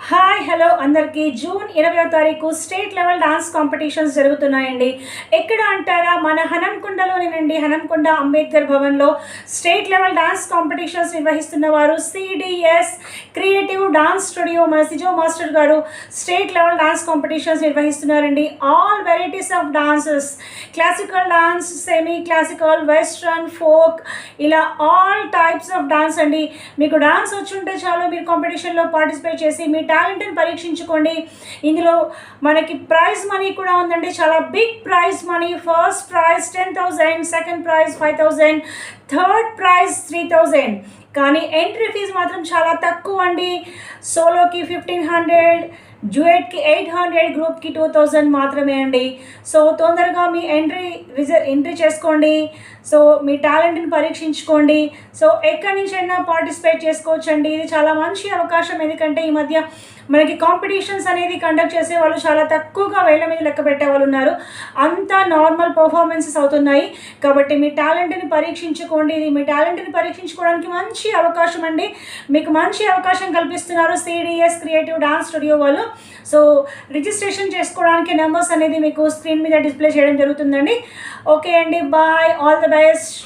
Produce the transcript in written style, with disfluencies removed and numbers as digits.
Hi hello అందరికీ June 20వ తారీఖు state level dance competitions జరుగుతున్నాయండి. ఎక్కడ అంటారా, మన హనంకొండలోనేనండి. హనంకొండ అంబేద్కర్ భవన్లో స్టేట్ లెవెల్ డాన్స్ కాంపిటీషన్స్ నిర్వహిస్తున్న వారు సిడిఎస్ క్రియేటివ్ డాన్స్ స్టూడియో మన సిజో మాస్టర్ గారు స్టేట్ లెవెల్ డాన్స్ కాంపిటీషన్స్ నిర్వహిస్తున్నారండి. All varieties of dances, classical dance, semi classical, western, folk, ఇలా ఆల్ టైప్స్ ఆఫ్ డాన్స్ అండి. మీకు డాన్స్ వచ్చుంటే చాలు, మీరు కాంపిటీషన్లో పార్టిసిపేట్ చేసి మీ టాలెంట్ని పరీక్షించుకోండి. ఇందులో మనకి ప్రైజ్ మనీ కూడా ఉందండి, చాలా big prize money. First prize 10,000, second prize 5,000, third prize 3,000. కానీ ఎంట్రీ ఫీజు మాత్రం చాలా తక్కువ అండి. సోలోకి 1,500, డ్యూయెట్కి 800, గ్రూప్కి 2,000 మాత్రమే అండి. సో తొందరగా మీ ఎంట్రీ చేసుకోండి. సో మీ టాలెంట్ని పరీక్షించుకోండి. సో ఎక్కడి నుంచైనా పార్టిసిపేట్ చేసుకోవచ్చు అండి. ఇది చాలా మంచి అవకాశం. ఎందుకంటే ఈ మధ్య మనకి కాంపిటీషన్స్ అనేది కండక్ట్ చేసే వాళ్ళు చాలా తక్కువగా వేల మీద లెక్క పెట్టే వాళ్ళు ఉన్నారు. అంతా నార్మల్ పర్ఫార్మెన్సెస్ అవుతున్నాయి. కాబట్టి మీ టాలెంట్ని పరీక్షించుకోండి. ఇది మీ టాలెంట్ని పరీక్షించుకోవడానికి మంచి అవకాశం అండి. మీకు మంచి అవకాశం కల్పిస్తున్నారు సిడిఎస్ క్రియేటివ్ డాన్స్ స్టూడియో వాళ్ళు. సో రిజిస్ట్రేషన్ చేసుకోవడానికి నెంబర్స్ అనేది మీకు స్క్రీన్ మీద డిస్ప్లే చేయడం జరుగుతుందండి. ఓకే అండి, బాయ్, ఆల్ ద బెస్ట్.